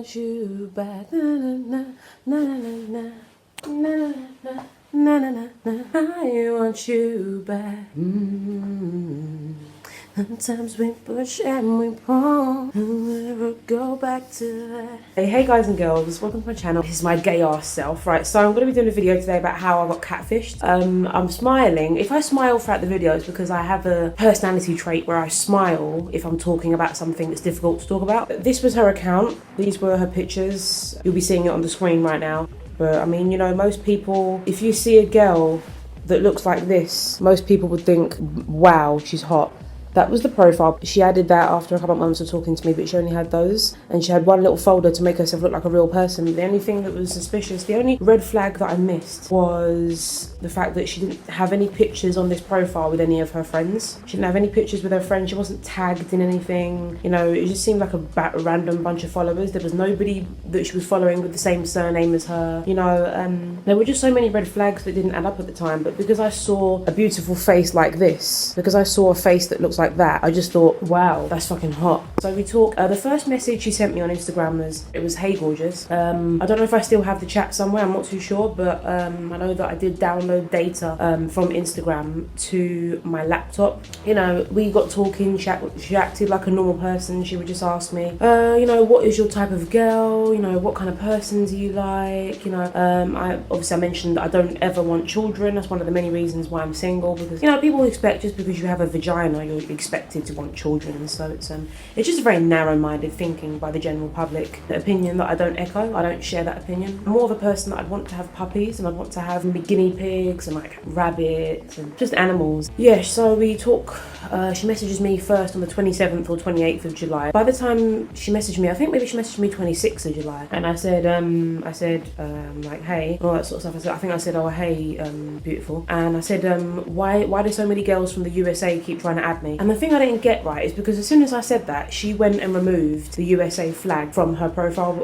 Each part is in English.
want you back. Na na na na na na na na na na na na. I want you back. Sometimes we push and we pull, and never go back to that. Hey guys and girls, welcome to my channel. This is my gay ass self, right? So I'm going to be doing a video today about how I got catfished. I'm smiling. If I smile throughout the video, it's because I have a personality trait where I smile if I'm talking about something that's difficult to talk about. This was her account. These were her pictures. You'll be seeing it on the screen right now. But I mean, you know, most people, if you see a girl that looks like this, most people would think, wow, she's hot. That was the profile. She added that after a couple of months of talking to me, but she only had those. And she had one little folder to make herself look like a real person. The only thing that was suspicious, the only red flag that I missed was the fact that she didn't have any pictures on this profile with any of her friends. She didn't have any pictures with her friends. She wasn't tagged in anything. You know, it just seemed like a random bunch of followers. There was nobody that she was following with the same surname as her. You know, there were just so many red flags that didn't add up at the time. But because I saw a beautiful face like this, because I saw a face that looks like that, I just thought, wow, that's fucking hot. So we talked. The first message she sent me on Instagram was hey gorgeous. I don't know if I still have the chat somewhere, I'm not too sure, but I know that I did download data from Instagram to my laptop. You know, we got talking. She acted like a normal person. She would just ask me, you know, what is your type of girl, you know, what kind of person do you like, you know. I mentioned that I don't ever want children. That's one of the many reasons why I'm single, because, you know, people expect just because you have a vagina you're expected to want children. So it's just a very narrow-minded thinking by the general public. The opinion that I don't echo, I don't share that opinion. I'm more of a person that I'd want to have puppies, and I'd want to have guinea pigs and like rabbits and just animals. Yeah, so we talk. She messages me first on the 27th or 28th of July. By the time she messaged me, I think maybe she messaged me 26th of July, and I said like, hey, all that sort of stuff. I said, oh hey, beautiful. And I said, why do so many girls from the USA keep trying to add me? And the thing I didn't get right is because as soon as I said that, she went and removed the USA flag from her profile.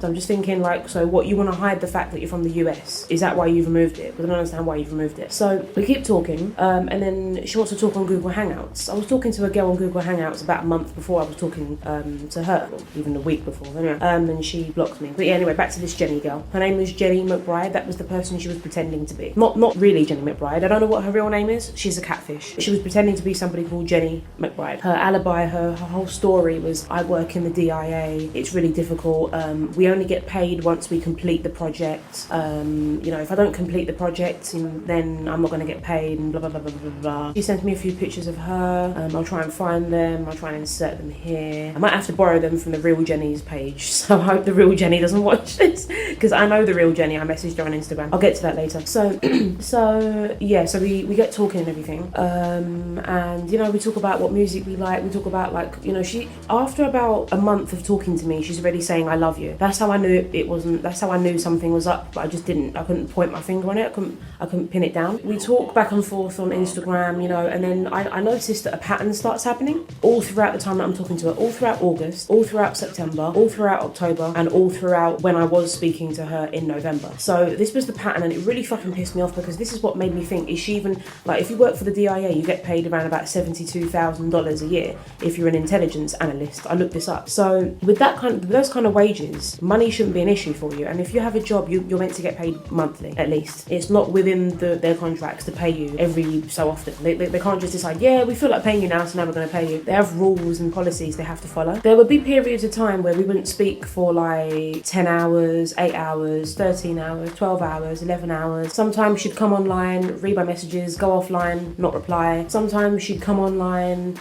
So I'm just thinking, like, so what, you want to hide the fact that you're from the US? Is that why you've removed it? But I don't understand why you've removed it. So we keep talking, and then she wants to talk on Google Hangouts. I was talking to a girl on Google Hangouts about a month before I was talking to her, or even a week before, anyway. And she blocked me. But yeah, anyway, back to this Jenny girl. Her name was Jenny McBride. That was the person she was pretending to be. Not really Jenny McBride. I don't know what her real name is. She's a catfish. She was pretending to be somebody called Jenny McBride. Her alibi, her whole story was, I work in the DIA. It's really difficult. We only get paid once we complete the project. You know, if I don't complete the project, then I'm not going to get paid, and blah, blah, blah, blah, blah, blah. She sent me a few pictures of her. I'll try and find them. I'll try and insert them here. I might have to borrow them from the real Jenny's page. So I hope the real Jenny doesn't watch this, because I know the real Jenny. I messaged her on Instagram. I'll get to that later. So yeah, so we get talking and everything. And, you know, we talk about what music we like. We talk about, like, you know, she, after about a month of talking to me, she's already saying I love you. That's how I knew it wasn't, that's how I knew something was up, but I couldn't point my finger on it. I couldn't pin it down. We talk back and forth on Instagram, you know, and then I noticed that a pattern starts happening all throughout the time that I'm talking to her, all throughout August, all throughout September, all throughout October, and all throughout when I was speaking to her in November. So this was the pattern, and it really fucking pissed me off, because this is what made me think, is she even, like, if you work for the DIA, you get paid around about $72,000 a year if you're an intelligence analyst. I looked this up. So with those kind of wages, money shouldn't be an issue for you. And if you have a job, you're meant to get paid monthly, at least. It's not within their contracts to pay you every so often. They can't just decide, yeah, we feel like paying you now, so now we're going to pay you. They have rules and policies they have to follow. There would be periods of time where we wouldn't speak for like 10 hours, 8 hours, 13 hours, 12 hours, 11 hours. Sometimes she'd come online, read my messages, go offline, not reply. Sometimes she'd come online,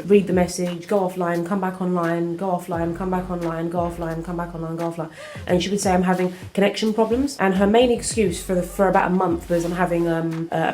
read the message, go offline, come back online, go offline, come back online, go offline, come back online, go offline. And she would say I'm having connection problems. And her main excuse for about a month was I'm having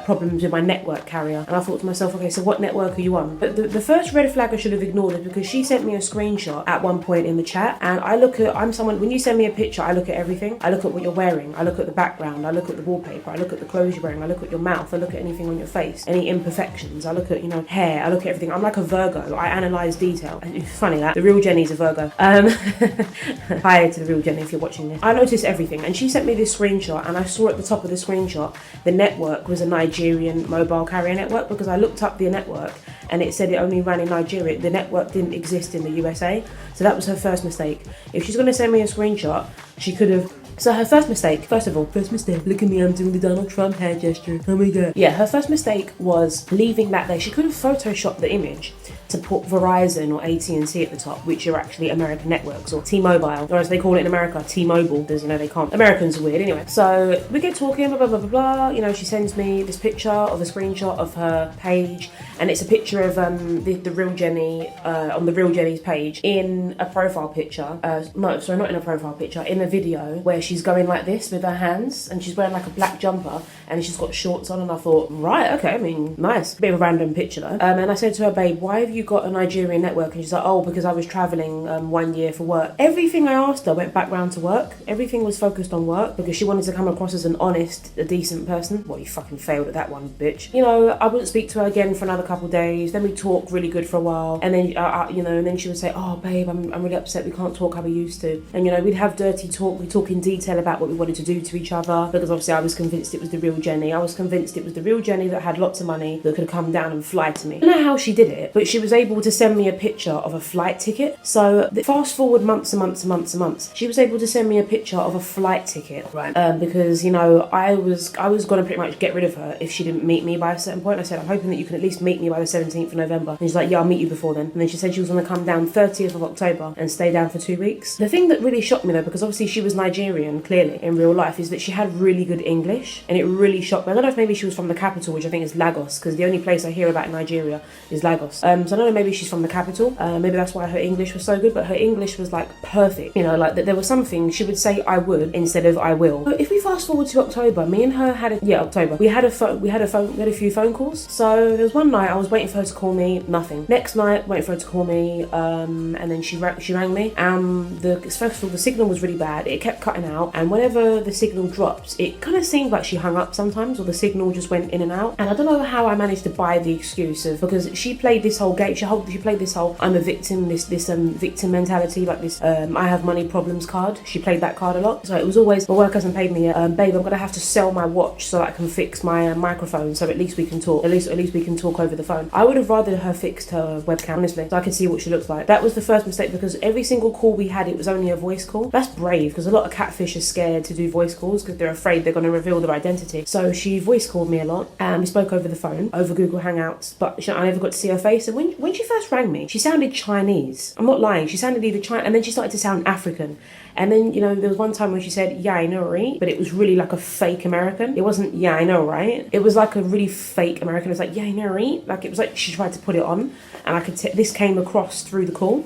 problems with my network carrier. And I thought to myself, okay, so what network are you on? But the first red flag I should have ignored is because she sent me a screenshot at one point in the chat, and I'm someone, when you send me a picture, I look at everything. I look at what you're wearing, I look at the background, I look at the wallpaper, I look at the clothes you're wearing, I look at your mouth, I look at anything on your face, any imperfections, I look at, you know, hair, I look at everything. I'm like a Virgo. I analyse detail. It's funny that the real Jenny's a Virgo. Hi to the real Jenny if you're watching this. I noticed everything, and she sent me this screenshot, and I saw at the top of the screenshot the network was a Nigerian mobile carrier network, because I looked up the network and it said it only ran in Nigeria. The network didn't exist in the USA. So that was her first mistake. If she's going to send me a screenshot, she could have... So her first mistake, first of all, look at me, I'm doing the Donald Trump hair gesture, oh my god. Yeah, her first mistake was leaving that there. She could have photoshopped the image to put Verizon or AT&T at the top, which are actually American networks, or T-Mobile, or as they call it in America, T-Mobile, because, you know, they can't. Americans are weird. Anyway, so we get talking, blah, blah, blah, blah, blah. You know, she sends me this picture of a screenshot of her page, and it's a picture of the real Jenny on the real Jenny's page in a profile picture. No, sorry, not in a profile picture, in a video where she's going like this with her hands, and she's wearing like a black jumper, and she's got shorts on, and I thought, right, okay, I mean, nice. Bit of a random picture though. And I said to her, babe, why have you got a Nigerian network? And she's like, oh, because I was traveling 1 year for work. Everything I asked her went back round to work. Everything was focused on work, because she wanted to come across as an honest, a decent person. Well, you fucking failed at that one, bitch. You know, I wouldn't speak to her again for another couple of days. Then we talked really good for a while, and then you know, and then she would say, oh babe, I'm really upset, we can't talk how we used to. And you know, we'd have dirty talk. We'd talk in detail about what we wanted to do to each other, because obviously I was convinced it was the real Jenny. I was convinced it was the real Jenny that had lots of money, that could come down and fly to me. I don't know how she did it, but she was able to send me a picture of a flight ticket. So fast forward months and months and months and months, she was able to send me a picture of a flight ticket, right? Because, you know, I was gonna pretty much get rid of her if she didn't meet me by a certain point. I said, I'm hoping that you can at least meet me by the 17th of November. And she's like, yeah, I'll meet you before then. And then she said she was gonna come down 30th of October and stay down for 2 weeks. The thing that really shocked me though, because obviously she was Nigerian, clearly, in real life, is that she had really good English, and it really shocked me. I don't know if maybe she was from the capital, which I think is Lagos, because the only place I hear about in Nigeria is Lagos. So I don't know, maybe she's from the capital. Maybe that's why her English was so good, but her English was like perfect. You know, like there was something she would say I would instead of I will. But if we fast forward to October, me and her had October. We had a few phone calls. So there was one night I was waiting for her to call me, nothing. Next night, waiting for her to call me, and then she rang me. First of all, the signal was really bad. It kept cutting out, and whenever the signal dropped, it kind of seemed like she hung up sometimes, or the signal just went in and out. And I don't know how I managed to buy the excuse of, because she played this whole game. She played this whole I'm a victim, this victim mentality, like this I have money problems card. She played that card a lot. So it was always, my work hasn't paid me yet. Babe, I'm gonna have to sell my watch so that I can fix my microphone, so at least we can talk. At least we can talk over the phone. I would have rather her fixed her webcam, honestly, so I could see what she looks like. That was the first mistake, because every single call we had, it was only a voice call. That's brave, because a lot of catfish are scared to do voice calls because they're afraid they're going to reveal their identity. So she voice called me a lot, and we spoke over the phone, over Google Hangouts, but I never got to see her face. And when she first rang me, she sounded Chinese. I'm not lying. She sounded either Chinese, and then she started to sound African. And then, you know, there was one time when she said, yeah, I know, right? But it was really like a fake American. It wasn't, yeah, I know, right? It was like a really fake American. It was like, yeah, I know, right? Like, it was like she tried to put it on, and I could this came across through the call.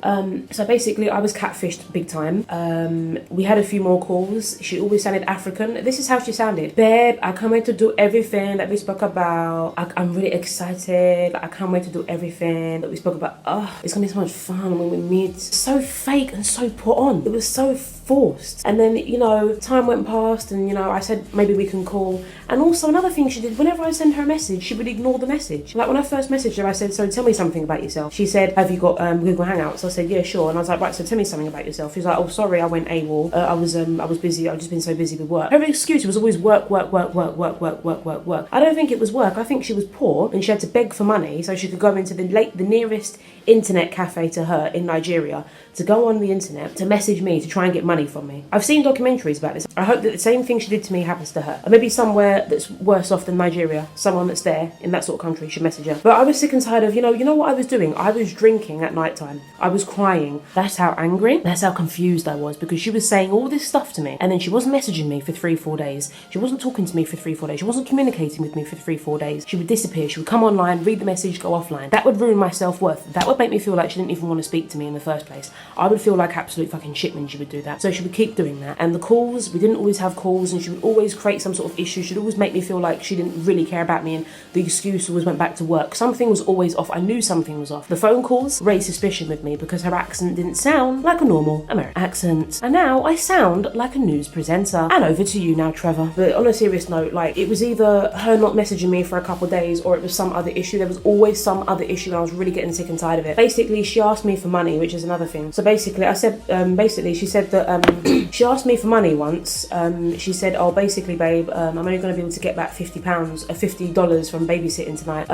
So basically, I was catfished big time. We had a few more calls. She always sounded African. This is how she sounded. Babe, I can't wait to do everything that we spoke about. I'm really excited. I can't wait to do everything that we spoke about. Oh, it's gonna be so much fun when we meet. So fake and so put on. It was so forced. And then, you know, time went past, and, you know, I said maybe we can call. And also another thing she did, whenever I send her a message, she would ignore the message. Like when I first messaged her, I said, so tell me something about yourself. She said, have you got Google Hangouts? I said, yeah, sure. And I was like, right, so tell me something about yourself. She's like, oh, sorry, I went AWOL. I was busy. I've just been so busy with work. Her excuse was always work. I don't think it was work. I think she was poor and she had to beg for money so she could go into the nearest internet cafe to her in Nigeria, to go on the internet to message me to try and get money from me. I've seen documentaries about this. I hope that the same thing she did to me happens to her. Or maybe somewhere that's worse off than Nigeria, someone that's there in that sort of country should message her. But I was sick and tired of, you know what I was doing? I was drinking at night time. I was crying. That's how angry, that's how confused I was, because she was saying all this stuff to me, and then she wasn't messaging me for 3-4 days. She wasn't talking to me for 3-4 days. She wasn't communicating with me for 3-4 days. She would disappear. She would come online, read the message, go offline. That would ruin my self-worth. That would make me feel like she didn't even want to speak to me in the first place. I would feel like absolute fucking shit when she would do that. So she would keep doing that. And the calls, we didn't always have calls, and she would always create some sort of issue. She'd always make me feel like she didn't really care about me, and the excuse always went back to work. Something was always off. I knew something was off. The phone calls raised suspicion with me because her accent didn't sound like a normal American accent. And now I sound like a news presenter. And over to you now, Trevor. But on a serious note, like, it was either her not messaging me for a couple of days or it was some other issue. There was always some other issue and I was really getting sick and tired of it. Basically, she asked me for money, which is another thing. So basically, I said, she said that she asked me for money once. She said, oh, basically, babe, I'm only going to be able to get back $50 from babysitting tonight.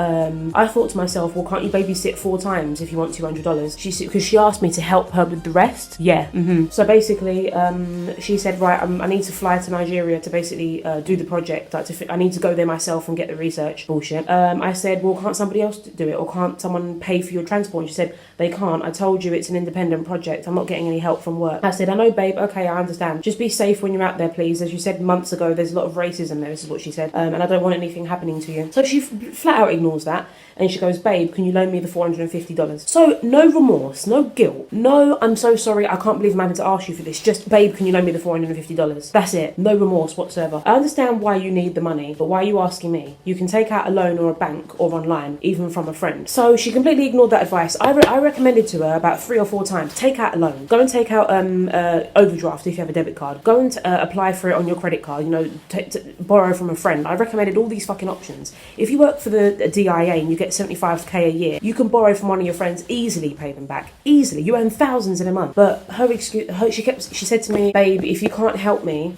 I thought to myself, well, can't you babysit 4 times if you want $200? She said, because she asked me to help her with the rest. Yeah. So basically, she said, right, I need to fly to Nigeria to basically do the project. I need to go there myself and get the research. Bullshit. I said, well, can't somebody else do it, or can't someone pay for your transport? And she said, they can't. I told you it's an independent project. I'm not getting any help from work. I said, I know, babe. Okay, I understand. Just be safe when you're out there, please. As you said months ago, there's a lot of racism there. This is what she said. And I don't want anything happening to you. So she flat out ignores that. And she goes, babe, can you loan me the $450? So no remorse, no guilt, no, I'm so sorry, I can't believe I'm having to ask you for this. Just, babe, can you loan me the $450? That's it. No remorse whatsoever. I understand why you need the money, but why are you asking me? You can take out a loan or a bank or online, even from a friend. So she completely ignored that advice. I recommended to her about 3 or 4 times, take out a loan. Go and take out overdraft if you have a debit card. Go and apply for it on your credit card, you know, borrow from a friend. I recommended all these fucking options. If you work for the DIA and you get 75k a year, you can borrow from one of your friends, easily pay them back, easily. You earn thousands in a month. But her excuse, she said to me, babe, if you can't help me,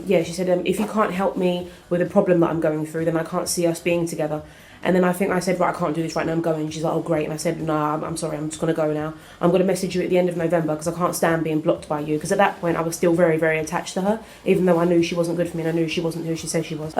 she said, if you can't help me with a problem that I'm going through, then I can't see us being together. And then I think I said, right, I can't do this right now, I'm going. She's like, oh, great. And I said, no, I'm sorry, I'm just going to go now. I'm going to message you at the end of November because I can't stand being blocked by you. Because at that point, I was still very, very attached to her, even though I knew she wasn't good for me and I knew she wasn't who she said she was.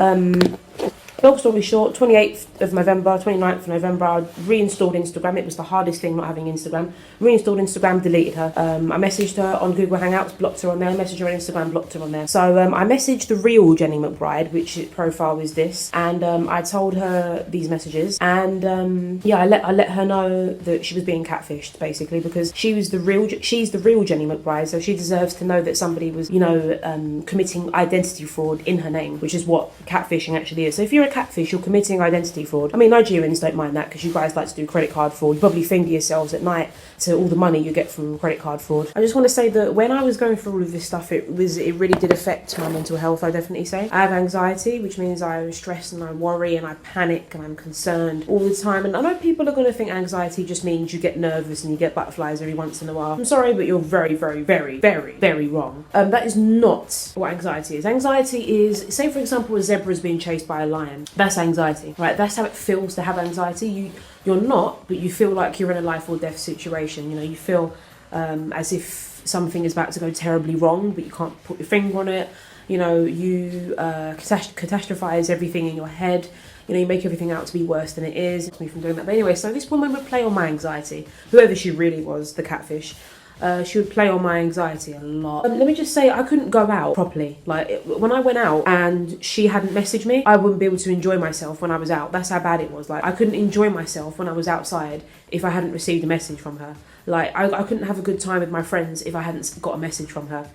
Long story short, 28th of November, 29th of November, I reinstalled Instagram. It was the hardest thing not having Instagram. Reinstalled Instagram, deleted her. I messaged her on Google Hangouts, blocked her on there. Messaged her on Instagram, blocked her on there. So I messaged the real Jenny McBride, which profile is this, and I told her these messages, and I let her know that she was being catfished, basically, because she's the real Jenny McBride, so she deserves to know that somebody was, you know, committing identity fraud in her name, which is what catfishing actually is. So if you're a catfish, you're committing identity fraud. I mean, Nigerians don't mind that because you guys like to do credit card fraud. You probably finger yourselves at night to all the money you get from credit card fraud. I just want to say that when I was going through all of this stuff, it really did affect my mental health, I definitely say. I have anxiety, which means I stress and I worry and I panic and I'm concerned all the time. And I know people are going to think anxiety just means you get nervous and you get butterflies every once in a while. I'm sorry, but you're very, very, very, very, very wrong. That is not what anxiety is. Anxiety is, say for example, a zebra is being chased by a lion. That's anxiety, right? That's how it feels to have anxiety. You're not, but you feel like you're in a life or death situation. You know, you feel as if something is about to go terribly wrong, but you can't put your finger on it. You know, you catastrophize everything in your head. You know, you make everything out to be worse than it is. It's me from doing that. But anyway, so this woman would play on my anxiety, whoever she really was, the catfish. She would play on my anxiety a lot. Let me just say, I couldn't go out properly. Like, when I went out and she hadn't messaged me, I wouldn't be able to enjoy myself when I was out. That's how bad it was. Like, I couldn't enjoy myself when I was outside if I hadn't received a message from her. Like, I couldn't have a good time with my friends if I hadn't got a message from her.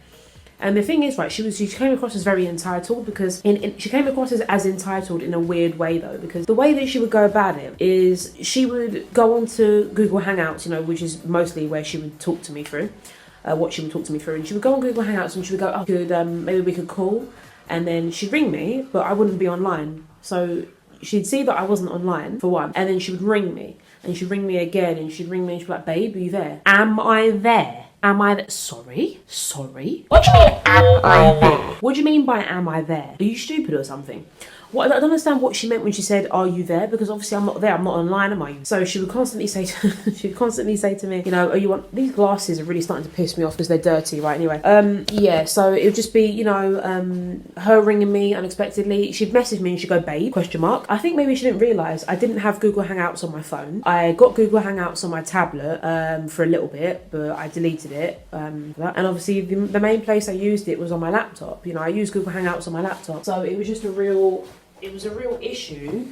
And the thing is, right, she came across as very entitled, because she came across as entitled in a weird way, though, because the way that she would go about it is she would go onto Google Hangouts, you know, which is mostly where she would talk to me through, what she would talk to me through. And she would go on Google Hangouts and she would go, oh, maybe we could call. And then she'd ring me, but I wouldn't be online. So she'd see that I wasn't online, for one, and then she would ring me. And she'd ring me again, and she'd ring me and she'd be like, babe, are you there? Am I there? Am I there? Sorry? What do you mean, am I there? What do you mean by am I there? Are you stupid or something? What, I don't understand what she meant when she said, are you there? Because obviously I'm not there, I'm not online, am I? So she would constantly say to me, you know, are you on? These glasses are really starting to piss me off because they're dirty, right? Anyway, yeah, so it would just be, you know, her ringing me unexpectedly. She'd message me and she'd go, babe, question mark. I think maybe she didn't realise I didn't have Google Hangouts on my phone. I got Google Hangouts on my tablet for a little bit, but I deleted it. And obviously the main place I used it was on my laptop. You know, I used Google Hangouts on my laptop. So it was just a real issue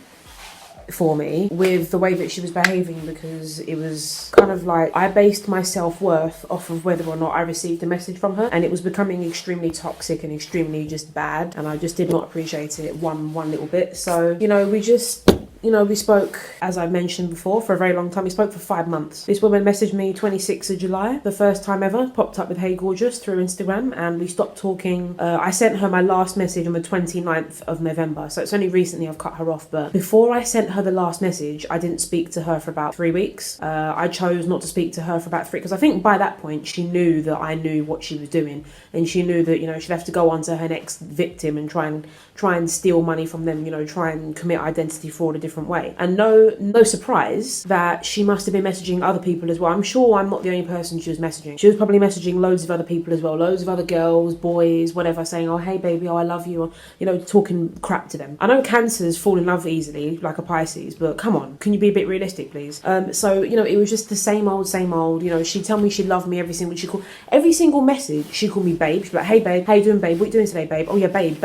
for me with the way that she was behaving, because it was kind of like I based my self-worth off of whether or not I received a message from her, and it was becoming extremely toxic and extremely just bad, and I just did not appreciate it one little bit. So, you know, we spoke, as I mentioned before, for a very long time. We spoke for 5 months. This woman messaged me 26th of July, the first time ever, popped up with "Hey gorgeous" through Instagram, and we stopped talking. I sent her my last message on the 29th of November, so it's only recently I've cut her off. But before I sent her the last message, I didn't speak to her for about 3 weeks. I chose not to speak to her for about 3, because I think by that point she knew that I knew what she was doing, and she knew that, you know, she'd have to go on to her next victim and try and steal money from them, you know, try and commit identity fraud a different way. And no surprise that she must have been messaging other people as well. I'm sure I'm not the only person she was messaging. She was probably messaging loads of other people as well, loads of other girls, boys, whatever, saying, "Oh, hey baby, oh, I love you," or, you know, talking crap to them. I know cancers fall in love easily, like a Pisces, but come on, can you be a bit realistic, please? So, you know, it was just the same old, you know. She'd tell me she loved me every single message. She called me babe. She'd be like, "Hey babe, how you doing, babe? What you doing today, babe? Oh yeah, babe.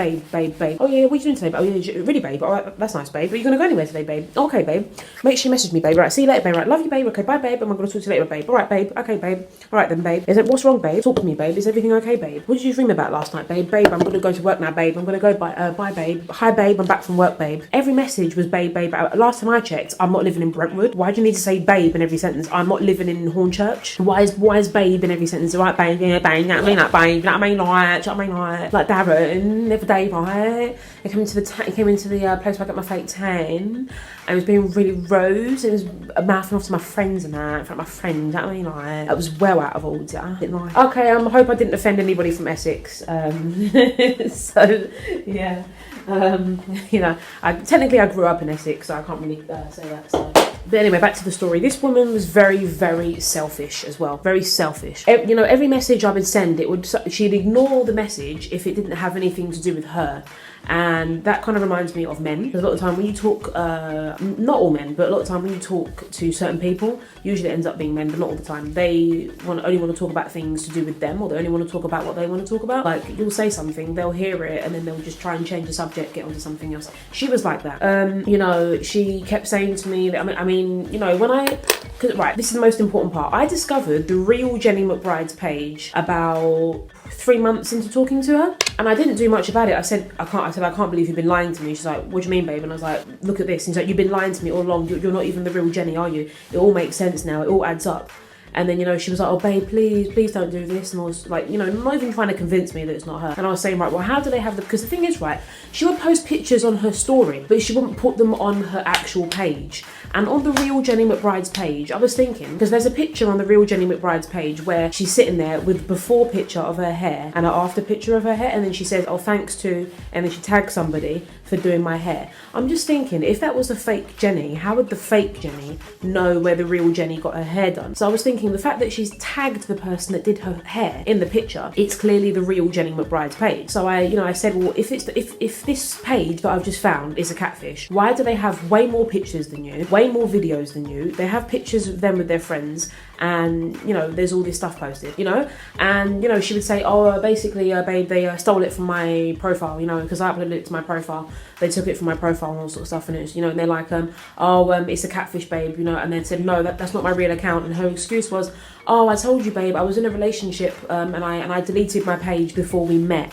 Oh yeah, what you doing today, babe? Oh yeah, really, babe? Oh, that's nice, babe. Are you gonna go anywhere today, babe? Okay, babe. Make sure you message me, babe. Right, see you later, babe. Right, love you, babe. Okay, bye, babe. I'm gonna talk to you later, babe. All right, babe. Okay, babe. All right then, babe. Is it, what's wrong, babe? Talk to me, babe. Is everything okay, babe? What did you dream about last night, babe? Babe, I'm gonna go to work now, babe. I'm gonna go bye, babe. Hi, babe. I'm back from work, babe." Every message was babe. Last time I checked, I'm not living in Brentwood. Why do you need to say babe in every sentence? I'm not living in Hornchurch. Why is babe in every sentence? All right, babe. Yeah, babe. You know what I mean, like babe. You know what I mean, like Darren, every day, right? He came into the place where I got my fake tan. I was being really rose. It was mouthing off to my friends and that, in front of my friends. You know what I mean, like, I was well out of order. I didn't like. Okay, I hope I didn't offend anybody from Essex. So yeah, you know, technically I grew up in Essex, so I can't really say that. So. But anyway, back to the story. This woman was very, very selfish as well. Very selfish. You know, every message I would send, she'd ignore the message if it didn't have anything to do with her. And that kind of reminds me of men. Because a lot of the time when you talk, not all men, but a lot of the time when you talk to certain people, usually it ends up being men, but not all the time, they only want to talk about things to do with them, or they only want to talk about what they want to talk about. Like, you'll say something, they'll hear it, and then they'll just try and change the subject, get onto something else. She was like that. You know, she kept saying to me, I mean, you know, right, this is the most important part. I discovered the real Jenny McBride's page about 3 months into talking to her, and I didn't do much about it. I said, I can't believe you've been lying to me. She's like, "What do you mean, babe?" And I was like, "Look at this." And she's like, "You've been lying to me all along. You're not even the real Jenny, are you? It all makes sense now. It all adds up." And then, you know, she was like, "Oh, babe, please don't do this." And I was like, you know, not even trying to convince me that it's not her. And I was saying, right, well, how do they have because the thing is, right, she would post pictures on her story, but she wouldn't put them on her actual page. And on the real Jenny McBride's page, I was thinking, because there's a picture on the real Jenny McBride's page where she's sitting there with the before picture of her hair and an after picture of her hair, and then she says, "Oh, thanks to," and then she tags somebody for doing my hair. I'm just thinking, if that was the fake Jenny, how would the fake Jenny know where the real Jenny got her hair done? So I was thinking, the fact that she's tagged the person that did her hair in the picture, it's clearly the real Jenny McBride's page. So I said, well, if this page that I've just found is a catfish, why do they have way more pictures than you, way more videos than you? They have pictures of them with their friends, and, you know, there's all this stuff posted, you know? And, you know, she would say, "Oh, basically, babe, they stole it from my profile, you know, because I uploaded it to my profile. They took it from my profile and all sort of stuff." And it's, you know, and they're like, it's a catfish, babe, you know. And then said, "No, that's not my real account." And her excuse was, "Oh, I told you, babe, I was in a relationship, and I deleted my page before we met."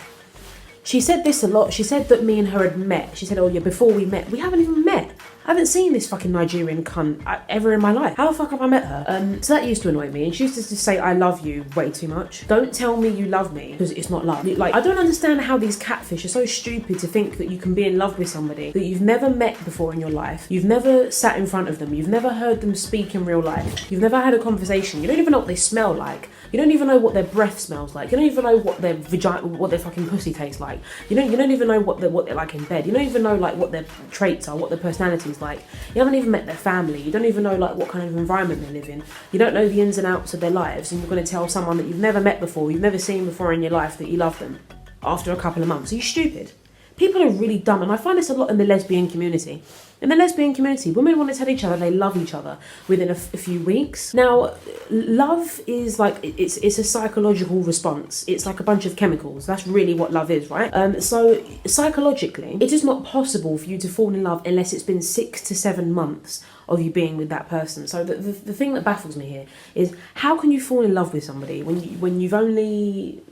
She said this a lot. She said that me and her had met. She said, "Oh yeah, before we met." We haven't even met. I haven't seen this fucking Nigerian cunt ever in my life. How the fuck have I met her? So that used to annoy me. And she used to just say, "I love you" way too much. Don't tell me you love me, because it's not love. Like, I don't understand how these catfish are so stupid to think that you can be in love with somebody that you've never met before in your life. You've never sat in front of them. You've never heard them speak in real life. You've never had a conversation. You don't even know what they smell like. You don't even know what their breath smells like. You don't even know what their vagina, what their fucking pussy tastes like. You don't even know what they're like in bed. You don't even know like what their traits are, what their personality's like. You haven't even met their family. You don't even know like what kind of environment they live in. You don't know the ins and outs of their lives, and you're going to tell someone that you've never met before, you've never seen before in your life, that you love them after a couple of months. Are you stupid? People are really dumb, and I find this a lot in the lesbian community. In the lesbian community, women want to tell each other they love each other within a few weeks. Now, love is like, it's a psychological response. It's like a bunch of chemicals. That's really what love is, right? So psychologically, it is not possible for you to fall in love unless it's been 6 to 7 months of you being with that person. So the thing that baffles me here is, how can you fall in love with somebody when you've only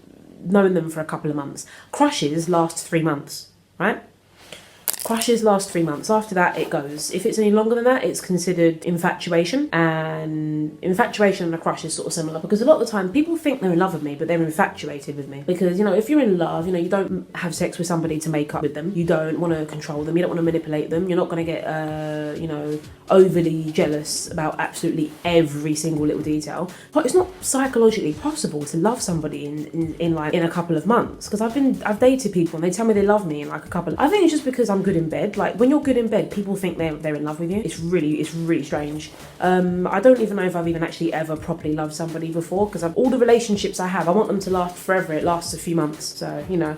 known them for a couple of months? Crushes last 3 months, right? Crushes last 3 months. After that, it goes. If it's any longer than that, it's considered infatuation. And infatuation and a crush is sort of similar, because a lot of the time people think they're in love with me, but they're infatuated with me. Because, you know, if you're in love, you know, you don't have sex with somebody to make up with them. You don't want to control them. You don't want to manipulate them. You're not going to get, you know, overly jealous about absolutely every single little detail. But it's not psychologically possible to love somebody in a couple of months. Because I've dated people and they tell me they love me in like a couple. I think it's just because I'm good in bed. Like, when you're good in bed, people think they're in love with you. It's really strange. I don't even know if I've even actually ever properly loved somebody before, because all the relationships I have, I want them to last forever. It lasts a few months. So, you know,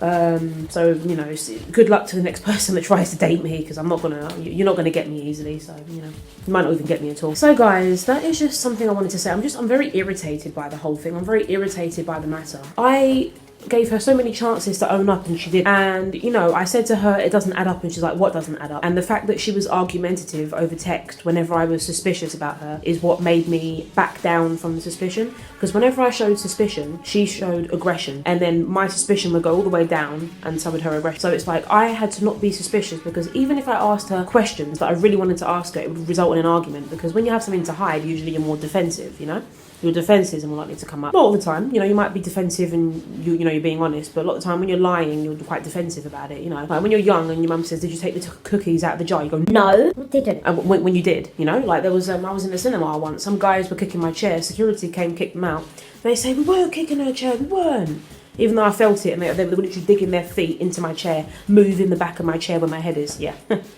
good luck to the next person that tries to date me, because you're not gonna get me easily. So, you know, you might not even get me at all. So guys, that is just something I wanted to say. I'm very irritated by the whole thing. I'm very irritated by the matter. I gave her so many chances to own up and she did. And, you know, I said to her, it doesn't add up, and she's like, what doesn't add up? And the fact that she was argumentative over text whenever I was suspicious about her is what made me back down from the suspicion. Because whenever I showed suspicion, she showed aggression, and then my suspicion would go all the way down, and so would her aggression. So it's like, I had to not be suspicious, because even if I asked her questions that I really wanted to ask her, it would result in an argument. Because when you have something to hide, usually you're more defensive, you know? Your defences are more likely to come up. Not all the time, you know, you might be defensive and you know, you're being honest, but a lot of the time when you're lying, you're quite defensive about it, you know. Like when you're young and your mum says, did you take the cookies out of the jar? You go, no, I didn't. And when you did, you know, like there was, I was in the cinema once, some guys were kicking my chair, security came, kicked them out. They say, we weren't kicking her chair, we weren't. Even though I felt it, and they were literally digging their feet into my chair, moving the back of my chair where my head is. Yeah,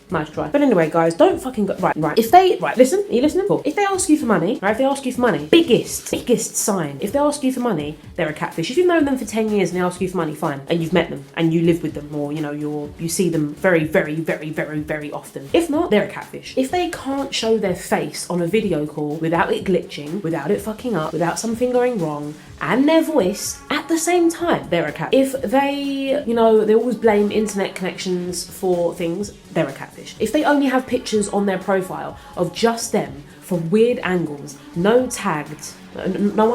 nice try. But anyway, guys, don't fucking go. Right. If they, listen, are you listening? Cool. If they ask you for money, right, if they ask you for money, biggest sign. If they ask you for money, they're a catfish. If you've known them for 10 years and they ask you for money, fine. And you've met them and you live with them, or, you know, you see them very often. If not, they're a catfish. If they can't show their face on a video call without it glitching, without it fucking up, without something going wrong, and their voice at the same time, they're a catfish. If they, you know, they always blame internet connections for things, they're a catfish. If they only have pictures on their profile of just them from weird angles, no one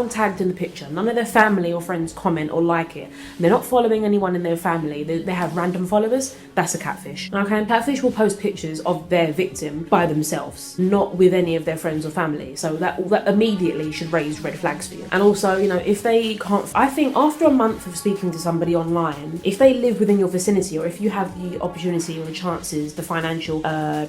tagged in the picture, none of their family or friends comment or like it, and they're not following anyone in their family, they have random followers, that's a catfish. Okay, catfish will post pictures of their victim by themselves, not with any of their friends or family, so that immediately should raise red flags for you. And also, you know, if they can't, I think after a month of speaking to somebody online, if they live within your vicinity, or if you have the opportunity or the chances, the financial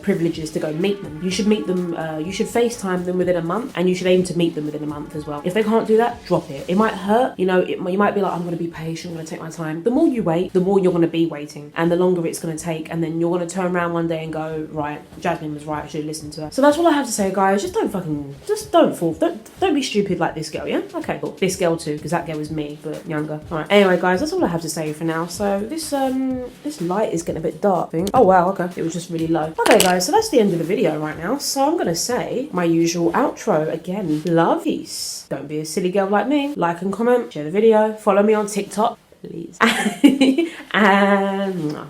privileges to go meet them, you should meet them, you should FaceTime them within a month, and you should aim to meet them within a month as well. If they can't do that, drop it. It might hurt, you know, you might be like, I'm going to be patient, I'm going to take my time. The more you wait, the more you're going to be waiting, and the longer it's going to take, and then you're going to turn around one day and go, right, Jasmine was right, I should have listened to her. So that's all I have to say, guys. Just don't fall, don't be stupid like this girl, yeah? Okay, cool. This girl too, because that girl was me, but younger. Alright, anyway, guys, that's all I have to say for now. So this light is getting a bit dark, I think. Oh wow, okay, it was just really low. Okay, guys, so that's the end of the video right now. So I'm going to say my usual outro again. Love, peace. Don't be a silly girl like me. Like and comment, share the video, follow me on TikTok, please. And